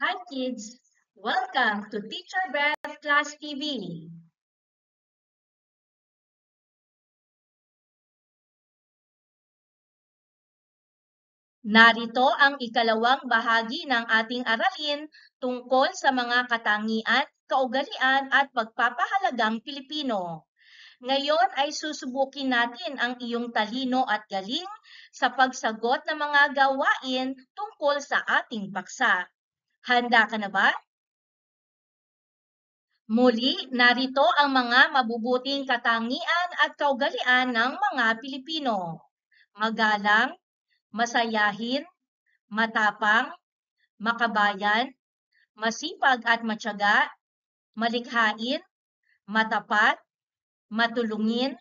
Hi kids! Welcome to Teacher Beth Class TV. Narito ang ikalawang bahagi ng ating aralin tungkol sa mga katangian, kaugalian at pagpapahalagang Pilipino. Ngayon ay susubukin natin ang iyong talino at galing sa pagsagot ng mga gawain tungkol sa ating paksa. Handa ka na ba? Muli, narito ang mga mabubuting katangian at kaugalian ng mga Pilipino. Magalang, masayahin, matapang, makabayan, masipag at matyaga, malikhain, matapat, matulungin,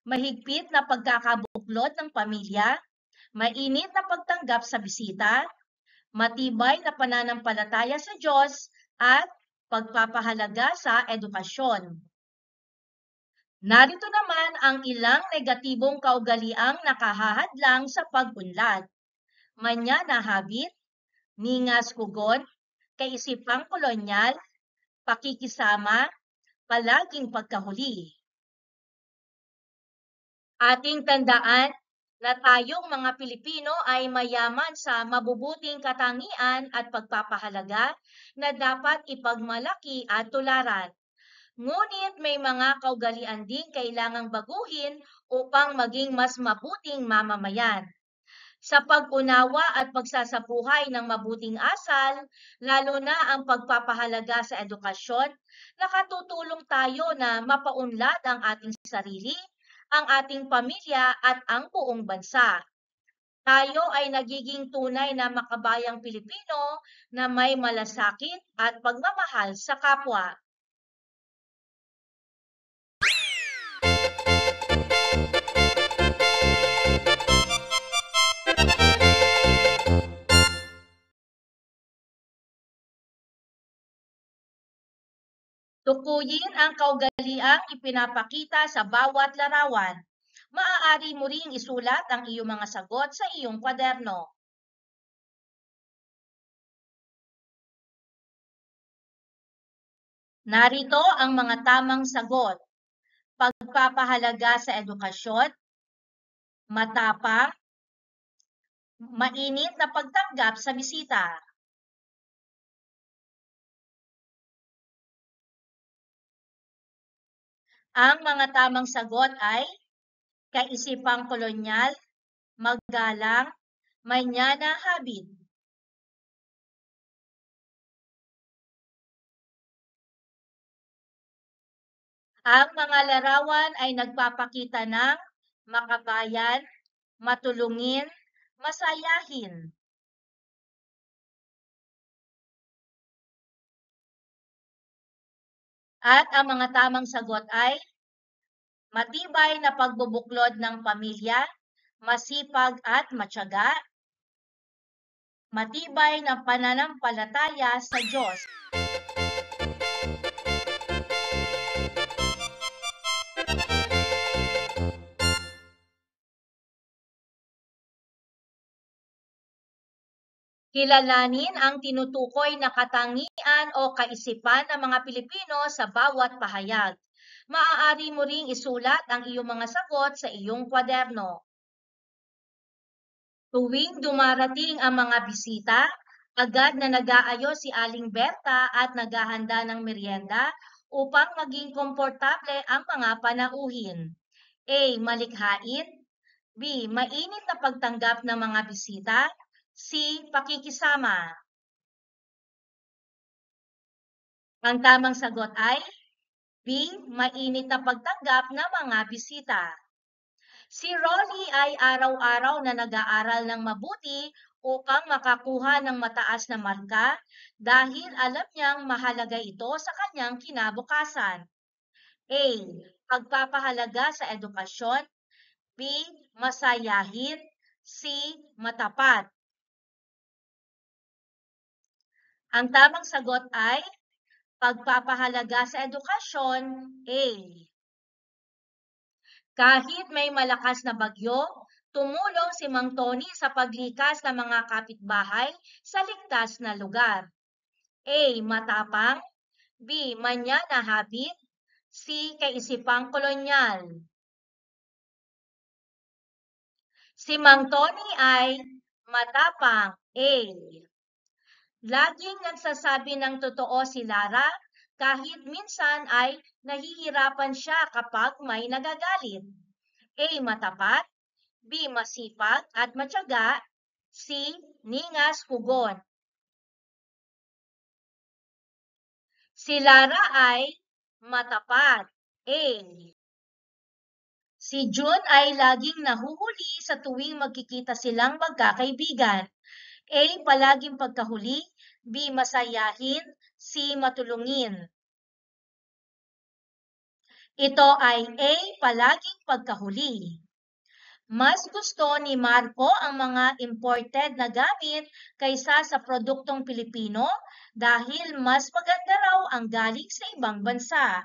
mahigpit na pagkakabuklod ng pamilya, mainit na pagtanggap sa bisita, matibay na pananampalataya sa Diyos, at pagpapahalaga sa edukasyon. Narito naman ang ilang negatibong kaugaliang nakahahadlang sa pag-unlad. Manya na habit, ningas kugon, kaisipang kolonyal, pakikisama, palaging pagkahuli. Ating tandaan na tayong mga Pilipino ay mayaman sa mabubuting katangian at pagpapahalaga na dapat ipagmalaki at tularan. Ngunit may mga kaugalian din kailangang baguhin upang maging mas mabuting mamamayan. Sa pag-unawa at pagsasabuhay ng mabuting asal, lalo na ang pagpapahalaga sa edukasyon, nakatutulong tayo na mapaunlad ang ating sarili, ang ating pamilya at ang buong bansa. Tayo ay nagiging tunay na makabayang Pilipino na may malasakit at pagmamahal sa kapwa. Tukuyin ang kaugaliang ipinapakita sa bawat larawan. Maaari mo ring isulat ang iyong mga sagot sa iyong kwaderno. Narito ang mga tamang sagot. Pagpapahalaga sa edukasyon, matapang, mainit na pagtanggap sa bisita. Ang mga tamang sagot ay kaisipang kolonyal, magalang, manyana habit. Ang mga larawan ay nagpapakita ng makabayan, matulungin, masayahin. At ang mga tamang sagot ay matibay na pagbubuklod ng pamilya, masipag at matyaga, matibay na pananampalataya sa Diyos. Kilalanin ang tinutukoy na katangian o kaisipan ng mga Pilipino sa bawat pahayag. Maaari mo ring isulat ang iyong mga sagot sa iyong kwaderno. Tuwing dumarating ang mga bisita, agad na nag-aayos si Aling Berta at naghahanda ng merienda upang maging komportable ang mga panauhin. A. Malikhain. B. Mainit na pagtanggap ng mga bisita. C. Pakikisama. Ang tamang sagot ay B. Mainit na pagtanggap ng mga bisita. Si Ronnie ay araw-araw na nag-aaral ng mabuti upang makakuha ng mataas na marka dahil alam niyang mahalaga ito sa kanyang kinabukasan. A. Pagpapahalaga sa edukasyon. B. Masayahin. C. Matapat. Ang tamang sagot ay pagpapahalaga sa edukasyon. A. Kahit may malakas na bagyo, tumulong si Mang Tony sa paglikas ng mga kapitbahay sa ligtas na lugar. A. Matapang. B. Manyana habit. C. Kaisipang kolonyal. Si Mang Tony ay matapang. A. Laging nagsasabi ng totoo si Lara kahit minsan ay nahihirapan siya kapag may nagagalit. A. Matapat. B. Masipag at matyaga. C. Ningas pugon. Si Lara ay matapat. A. Si June ay laging nahuhuli sa tuwing magkikita silang magkakaibigan. A. Palaging pagkahuli. B. Masayahin. C. Matulungin. Ito ay A. Palaging pagkahuli. Mas gusto ni Marco ang mga imported na gamit kaysa sa produktong Pilipino dahil mas maganda raw ang galing sa ibang bansa.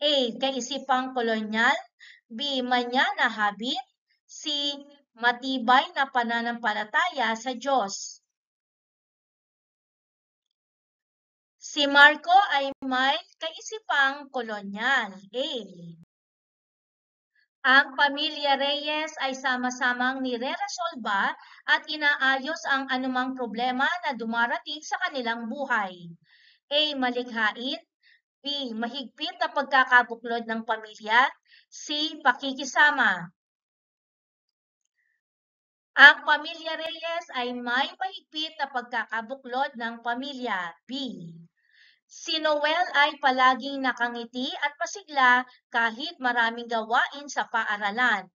A. Kaisipang kolonyal. B. Manyana habit. C. Matibay na pananampalataya sa Diyos. Si Marco ay may kaisipang kolonyal. A. Ang pamilya Reyes ay sama-samang nire-resolba at inaayos ang anumang problema na dumarating sa kanilang buhay. A. Malikhain. B. Mahigpit na pagkakabuklod ng pamilya. C. Pakikisama. Ang pamilya Reyes ay may mahigpit na pagkakabuklod ng pamilya. B. Si Noel ay palaging nakangiti at masigla kahit maraming gawain sa paaralan.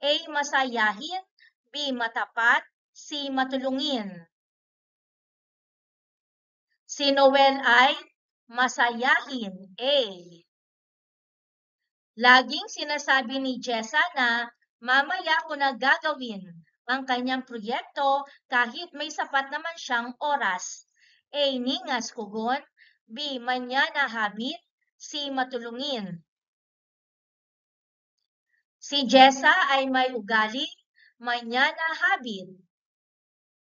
A. Masayahin. B. Matapat. C. Matulungin. Si Noel ay masayahin. A. Laging sinasabi ni Jessa na mamaya ko na gagawin ang kanyang proyekto kahit may sapat naman siyang oras. A. Ningas kugon. B. Manyana habit. C. Matulungin. Si Jessa ay may ugali, manyana habit.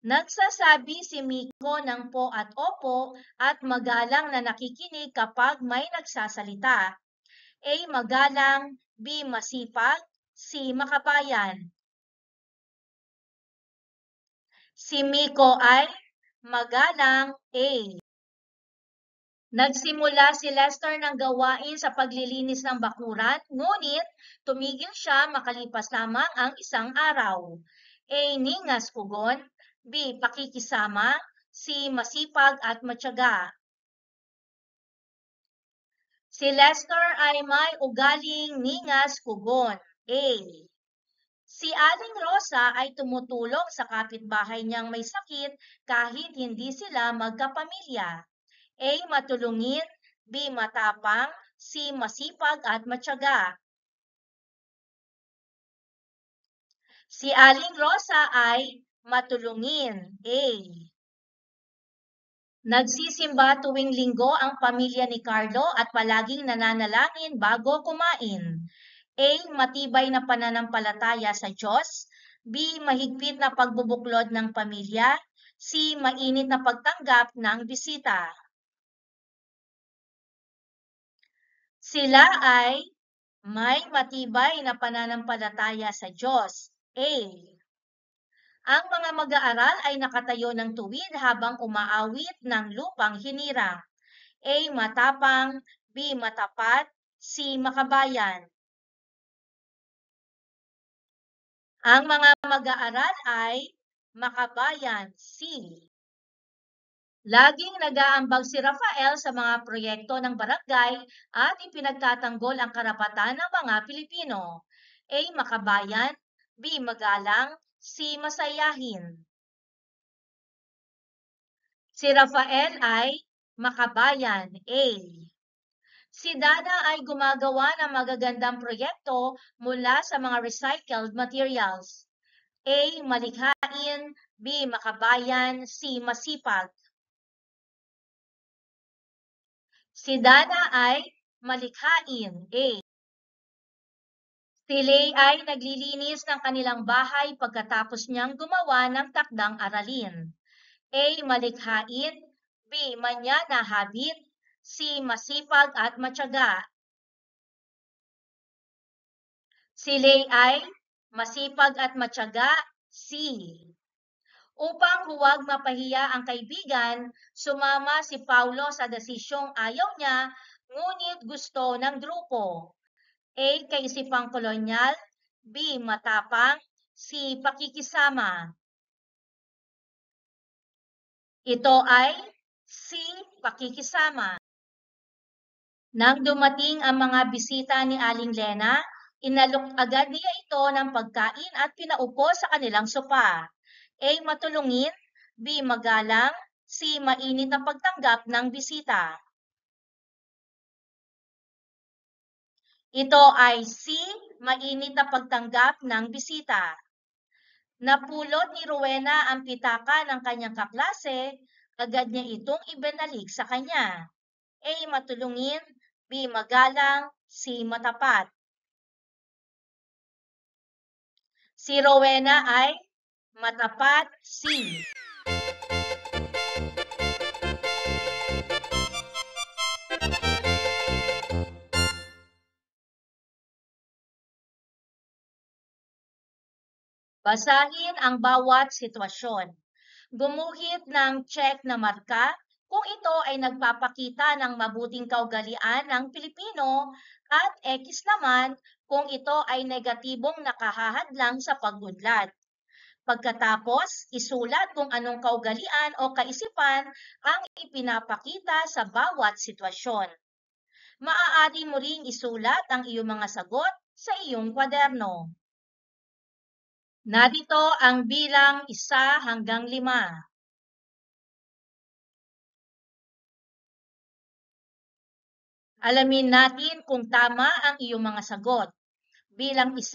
Nagsasabi si Miko ng po at opo at magalang na nakikinig kapag may nagsasalita. A. Magalang. B. Masipag. C. Makabayan. Si Miko ay magalang. A. Nagsimula si Lester ng gawain sa paglilinis ng bakuran, ngunit tumigil siya makalipas lamang ang isang araw. A. Ningas pugon. B. Pakikisama. C. Masipag at matyaga. Si Lester ay may ugaling ningas pugon. A. Si Aling Rosa ay tumutulong sa kapitbahay niyang may sakit kahit hindi sila magkapamilya. A. Matulungin. B. Matapang. C. Masipag at matyaga. Si Aling Rosa ay matulungin. A. Nagsisimba tuwing linggo ang pamilya ni Carlo at palaging nananalangin bago kumain. A. Matibay na pananampalataya sa Diyos. B. Mahigpit na pagbubuklod ng pamilya. C. Mainit na pagtanggap ng bisita. Sila ay may matibay na pananampalataya sa Diyos. A. Ang mga mag-aaral ay nakatayo ng tuwid habang umaawit ng lupang hinirang. A. Matapang. B. Matapat. C. Makabayan. Ang mga mag-aaral ay makabayan. C. Laging nag-aambag si Rafael sa mga proyekto ng barangay at ipinagtatanggol ang karapatan ng mga Pilipino. A. Makabayan. B. Magalang. C. Masayahin. Si Rafael ay makabayan. A. Si Dana ay gumagawa ng magagandang proyekto mula sa mga recycled materials. A. Malikhain. B. Makabayan. C. Masipag. Si Dana ay malikhain. A. Si Lay ay naglilinis ng kanilang bahay pagkatapos niyang gumawa ng takdang aralin. A. Malikhain. B. Manyana habit. C. Masipag at matyaga. Si Lay ay masipag at matyaga. C. Upang huwag mapahiya ang kaibigan, sumama si Paulo sa desisyong ayaw niya, ngunit gusto ng grupo. A. Kaisipang kolonyal. B. Matapang. C. Pakikisama. Ito ay C. Pakikisama. Nang dumating ang mga bisita ni Aling Lena, inalok agad niya ito ng pagkain at pinaupo sa kanilang sopa. A. Matulungin. B. Magalang. C. Mainit ang pagtanggap ng bisita. Ito ay C. Mainit ang pagtanggap ng bisita. Napulot ni Rowena ang pitaka ng kanyang kaklase, agad niya itong ibinalik sa kanya. A. Matulungin. B. Magalang. C. Matapat. Si Rowena ay matapat. C. Basahin ang bawat sitwasyon. Gumuhit ng check na marka kung ito ay nagpapakita ng mabuting kaugalian ng Pilipino at X naman kung ito ay negatibong nakahahadlang sa pag-unlad. Pagkatapos, isulat kung anong kaugalian o kaisipan ang ipinapakita sa bawat sitwasyon. Maaari mo ring isulat ang iyong mga sagot sa iyong kwaderno. Narito ang bilang 1 hanggang 5. Alamin natin kung tama ang iyong mga sagot. Bilang 1,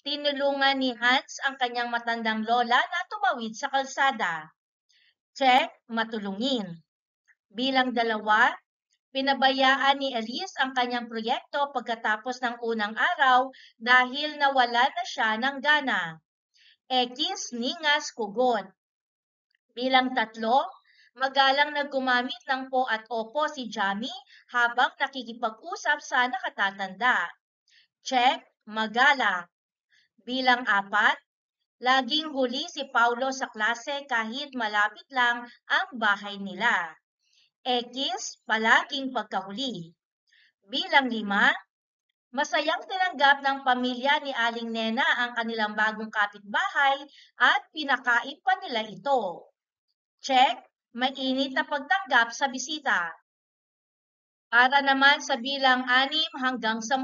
tinulungan ni Hans ang kanyang matandang lola na tumawid sa kalsada. Check, matulungin. Bilang 2, pinabayaan ni Elise ang kanyang proyekto pagkatapos ng unang araw dahil nawala na siya ng gana. X, ningas, kugon. Bilang 3, magalang na gumamit ng po at opo si Jamie habang nakikipag-usap sa nakatatanda. Check, magalang. Bilang 4, laging huli si Paulo sa klase kahit malapit lang ang bahay nila. X, palaging pagkahuli. Bilang 5, masayang tinanggap ng pamilya ni Aling Nena ang kanilang bagong kapitbahay at pinakain pa nila ito. Check, mainit na pagtanggap sa bisita. Para naman sa bilang 6 hanggang 10.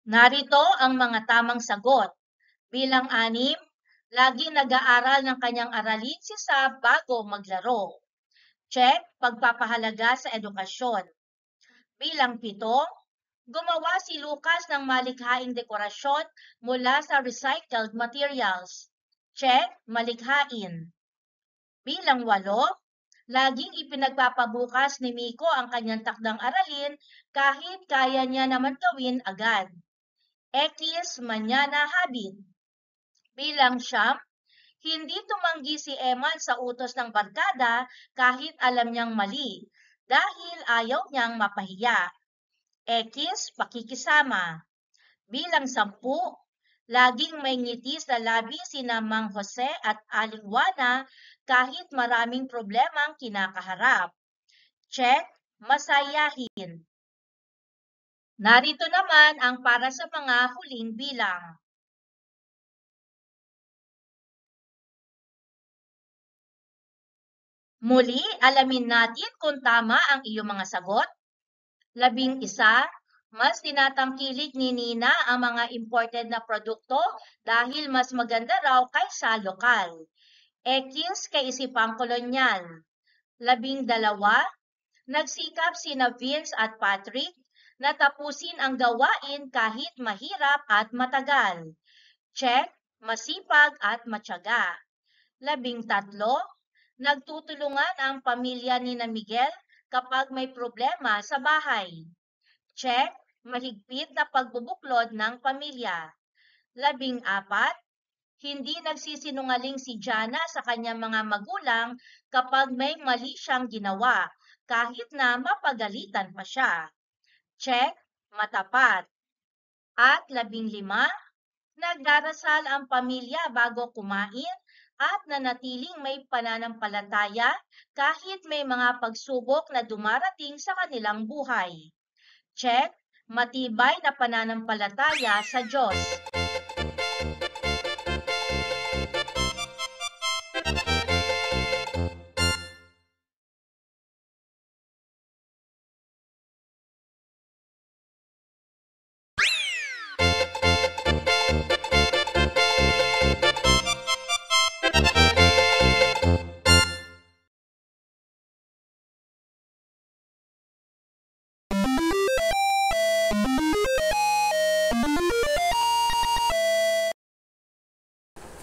Narito ang mga tamang sagot. Bilang 6, lagi nag-aaral ng kanyang aralin si Sab bago maglaro. Check, pagpapahalaga sa edukasyon. Bilang 7, gumawa si Lucas ng malikhaing dekorasyon mula sa recycled materials. Check, malikhain. Bilang 8, laging ipinagpapabukas ni Miko ang kanyang takdang aralin kahit kaya niya naman gawin agad. X, manyana habit. Bilang 9, hindi tumanggi si Eman sa utos ng barkada kahit alam niyang mali dahil ayaw niyang mapahiya. X, pakikisama. Bilang 10, laging may ngiti sa labi sina Mang Jose at Aling Juana kahit maraming problemang kinakaharap. Check, masayahin. Narito naman ang para sa mga huling bilang. Muli, alamin natin kung tama ang iyong mga sagot. 11, mas tinatangkilik ni Nina ang mga imported na produkto dahil mas maganda raw kaysa lokal. X, kaisipang kolonyal. 12, nagsikap sina Vince at Patrick na tapusin ang gawain kahit mahirap at matagal. Check, masipag at matyaga. 13, nagtutulungan ang pamilya ni na Miguel kapag may problema sa bahay. Check, mahigpit na pagbubuklod ng pamilya. 14, Hindi nagsisinungaling si Jana sa kanyang mga magulang kapag may mali siyang ginawa, kahit na mapagalitan pa siya. Check, matapat. At 15, nagdarasal ang pamilya bago kumain at nanatiling may pananampalataya kahit may mga pagsubok na dumarating sa kanilang buhay. Check, matibay na pananampalataya sa Diyos.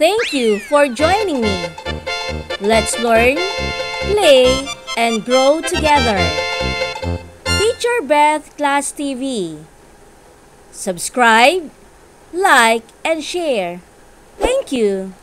Thank you for joining me. Let's learn, play, and grow together. Teacher Beth Class TV. Subscribe, like, and share. Thank you.